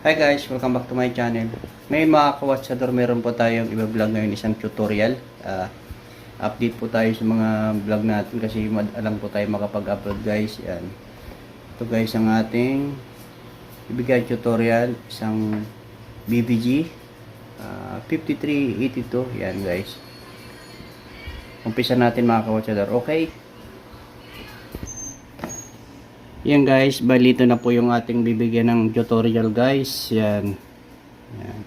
Hi guys, welcome back to my channel. Ngayon mga kawatsador, meron po tayong i-vlog ngayon, isang tutorial. Update po tayo sa mga vlog natin kasi madalang po tayo makapag-upload guys. Yan. Ito guys ang ating ibigay tutorial, isang BBG 5382. Yan guys. Umpisa natin mga kawatsador. Okay. Yan guys, bali ito na po yung ating bibigyan ng tutorial guys. Yan. Yan.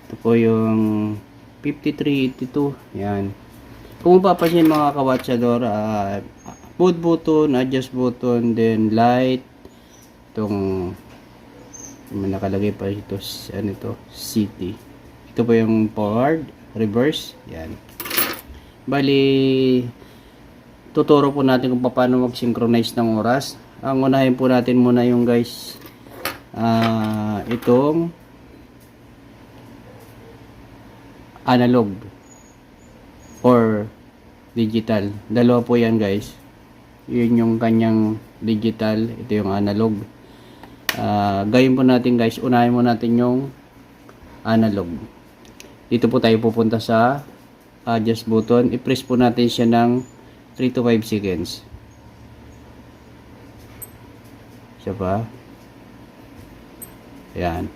Ito po yung 5382. Yan. Kung mapapansin mga kawatsador, mode button, adjust button, then light. Itong may nakalagay pa ito, ano ito, city. Ito po yung forward, reverse. Yan. Bali, tuturo po natin kung paano mag-synchronize ng oras. Ang unahin po natin muna yung guys itong analog or digital. Dalawa po yan guys. Yun yung kanyang digital, ito yung analog. Gawin po natin guys, unahin mo natin yung analog. Dito po tayo pupunta sa adjust button. I-press po natin siya ng 3 to 5 seconds. Siya pa. Ayan.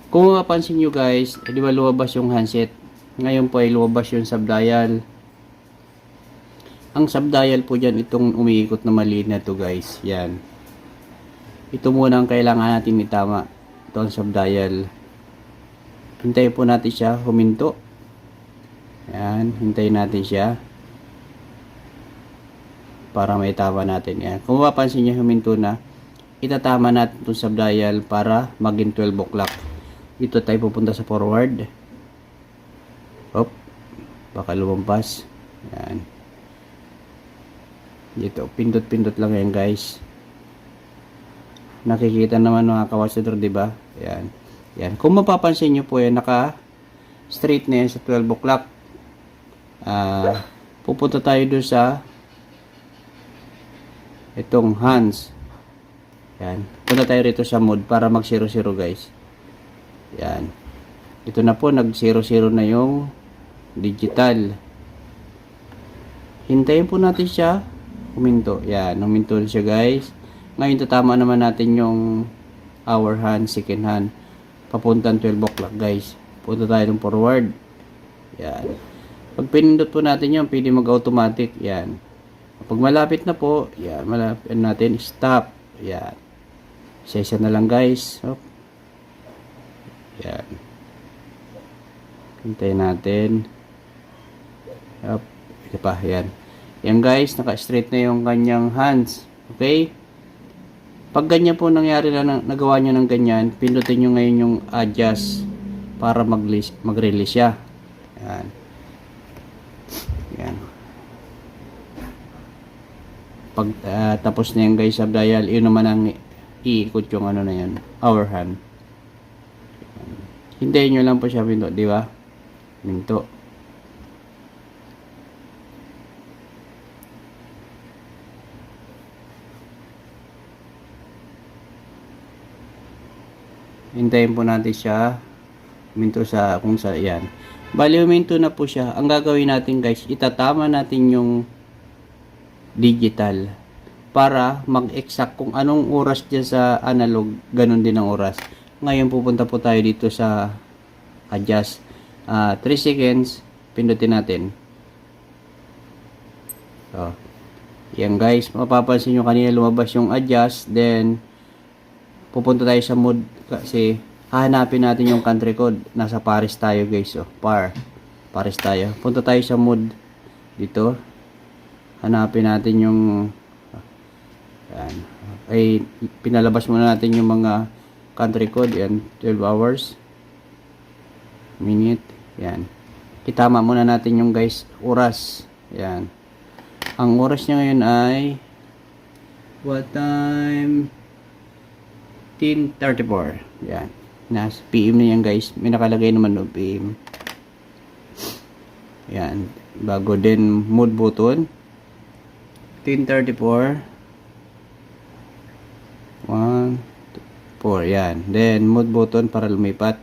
Kung mapapansin nyo guys, di ba lumabas yung handset? Ngayon po ay lumabas yung subdial. Ang subdial po dyan, itong umiikot na maliit na to guys. Yan. Ito muna ang kailangan natin itama. Ito ang subdial. Hintayin po natin siya huminto. Ayan. Hintayin natin siya. Para maitama natin. Yan. Kung mapapansin nyo, huminto na. Itatama natin itong subdial para maging 12 o'clock. Dito tayo pupunta sa forward. Hop. Baka lumampas. Yan. Dito. Pindot-pindot lang yan guys. Nakikita naman mga kawatsador, diba? Yan. Yan. Kung mapapansin nyo po yan, naka-straight na yan sa 12 o'clock. Pupunta tayo doon sa itong hands. Yan. Punta tayo rito sa mode para mag 0-0 guys. Yan. Ito na po, nag 0-0 na yung digital. Hintayin po natin siya huminto. Yan. Huminto na siya guys. Ngayon tatama naman natin yung hour hand, second hand. Papuntang 12 o'clock guys. Punta tayo ng forward. Yan. Pag pinindot po natin yun, pwede mag-automatic. Yan. Pag malapit na po, yan. Malapit natin, stop. Yan. Isa na lang guys. Hop. Yan. Hintayin natin. Hop. Ito pa. Yan. Yan guys. Naka-straight na yung kanyang hands. Okay. Pag ganyan po nangyari na nagawa nyo ng ganyan, pindutin nyo ngayon yung adjust para mag-release siya. Yan. Yan. Pag tapos na yan guys subdial, yun naman ang iikot yung ano na yan, hour hand. Hintayin nyo lang po siya pinto, di ba? Pinto. Hintayin po natin siya minto sa kung sa yan. Bali huminto na po siya. Ang gagawin natin guys, itatama natin yung digital para mag-exact kung anong oras dyan sa analog, ganun din ang oras. Ngayon pupunta po tayo dito sa adjust. 3 seconds, pindutin natin. So, yan guys, mapapansin nyo kanina lumabas yung adjust, then pupunta tayo sa mode kasi hahanapin natin yung country code. Nasa Paris tayo guys. So, Paris tayo. Punta tayo sa mode dito. Hanapin natin yung yan. Ay pinalabas muna natin yung mga country code. Yan, 12 hours, minute. Yan. Itama muna natin yung guys oras. Yan. Ang oras niya ngayon ay what time? 10:34. Yan. Nas PM na yan guys. May nakalagay naman no PM. Yan. Bago din mode button. 10:34. 1, 4, yan. Then, mode button para lumipat.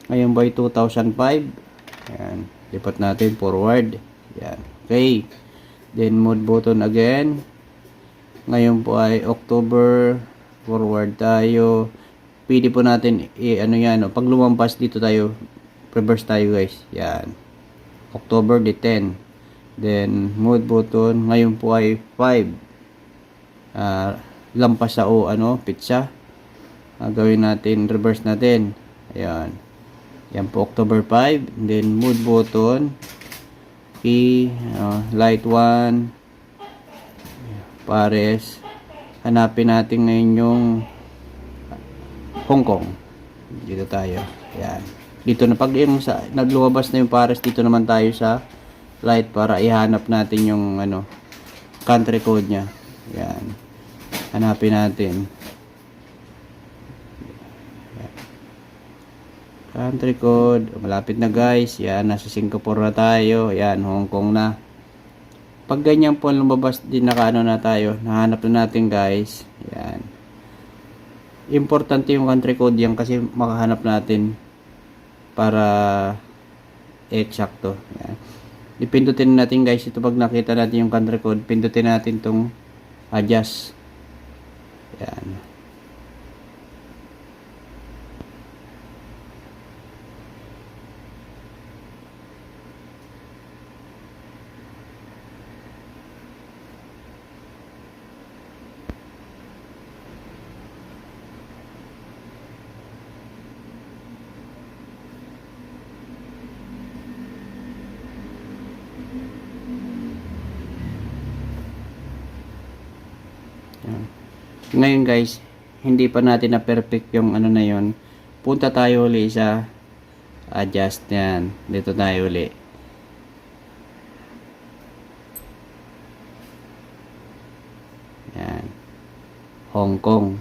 Ngayon by 2005. Yan. Lipat natin forward. Yan. Okay. Then, mode button again. Ngayon po ay October. Forward tayo. Pwede po natin, ano yan, pag lumampas dito tayo, reverse tayo guys. Yan. October the 10. Then, mode button. Ngayon po ay 5. Lampas sa pizza. Gawin natin, reverse natin. Ayan. Yan po, October 5. Then, mode button. Light 1. Pares. Hanapin natin ngayon yung Hong Kong. Dito tayo. Ayan. Dito na, pag yung nagluwabas na yung pares, dito naman tayo sa light para ihanap natin yung country code nya. Ayan. Hanapin natin. Country code, malapit na guys. Yan, nasa Singapore na tayo. Yan, Hong Kong na. Pag ganyan po lumabas din na tayo, nahanap na natin guys. Yan. Importante yung country code yan kasi makahanap natin para eksakto. Yan. Ipindutin natin guys ito pag nakita natin yung country code, pindutin natin tong adjust. Yan. Ngayon guys, hindi pa natin na perfect yung na yon. Punta tayo uli sa adjust yan. Dito tayo uli. Yan. Hong Kong.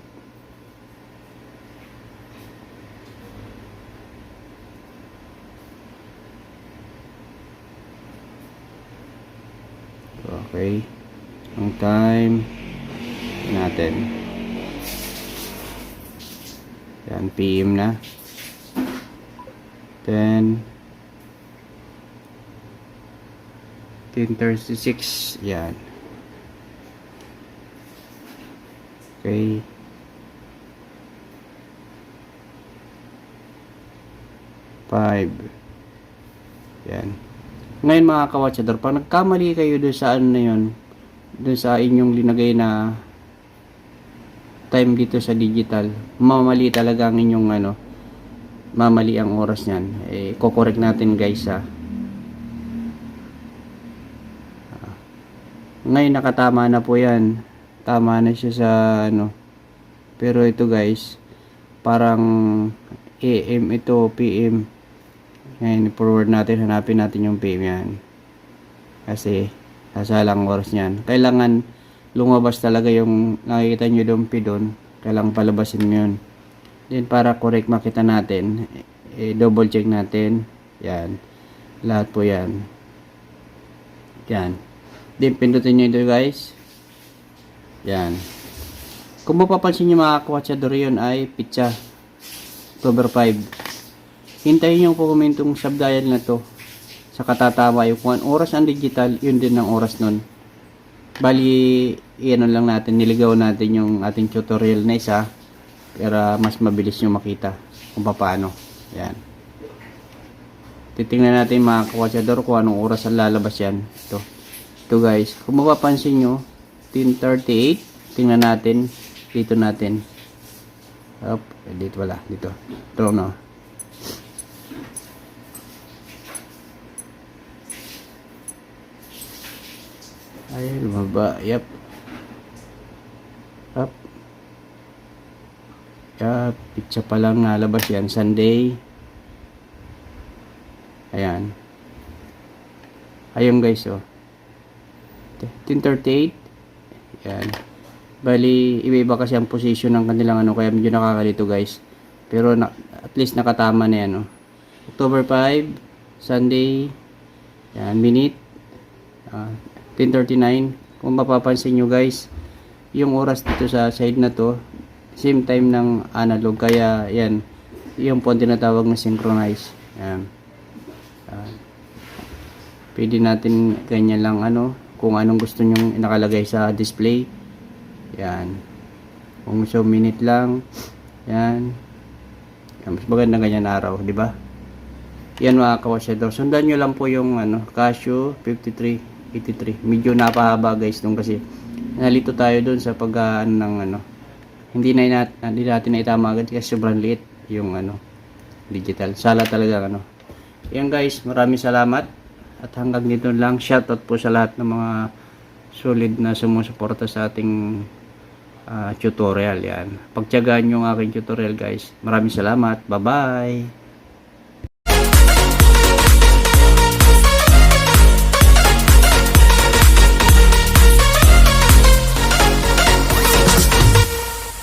Okay. Ang time natin. Yan, PM na. Then 10:36. Yan. Okay. Five. Yan. Ngayon mga kawatsador, pag nagkamali kayo doon sa na yun, doon sa inyong linagay na time dito sa digital, mamali talaga ang inyong mamali ang oras niyan. Kokorek natin guys ngayon nakatama na po yan, tama na siya sa pero ito guys parang AM ito, PM. Ngayon forward natin, hanapin natin yung PM yan kasi sasalang oras niyan. Kailangan lumabas talaga yung nakikita nyo dumpi doon. Kailangan palabasin mo yun. Then para correct makita natin, double check natin. Yan. Lahat po yan. Yan. Then pindutin nyo ito guys. Yan. Kung mapapansin nyo mga kwatsador, yun ay pizza. October 5. Hintayin nyo po kumentong subdial na to. Sa katatama yung kung oras ang digital, yun din ang oras nun. Bali, lang natin, niligaw natin yung ating tutorial na isa para mas mabilis nyo makita kung paano. Yan. Titingnan natin mga kwatsador kung anong oras ang lalabas yan. Ito guys, kung mapapansin nyo, 10:38. Tingnan natin, dito natin. Dito wala, dito. Ito no. Ay, lumaba. Yep. Up. Yep. Pizza pa lang nalabas yan. Sunday. Ayan. Ayun guys, 10:38. Ayan. Bali, iba-iba kasi ang position ng kanilang kaya medyo nakakalito guys. Pero at least nakatama na yan, October 5, Sunday. Ayan, minute. 10:39. Kung mapapansin nyo guys, yung oras dito sa side na to, same time ng analog. Kaya yan, yung po ang tinatawag na synchronize. Yan. Pwede natin ganyan lang kung anong gusto nyo nakalagay sa display. Yan. Kung gusto minute lang. Yan. Mas maganda ganyan araw, di ba? Yan mga kawasyado. Sundan nyo lang po yung Casio 5383. Medyo napahaba guys dun kasi nalito tayo dun sa pag hindi natin na itama agad kasi sobrang liit yung digital. Sala talaga Yan guys, maraming salamat. At hanggang dito lang, shoutout po sa lahat ng mga solid na sumusuporta sa ating tutorial. Yan. Pagtiyagaan nyo ang aking tutorial guys. Maraming salamat. Bye-bye!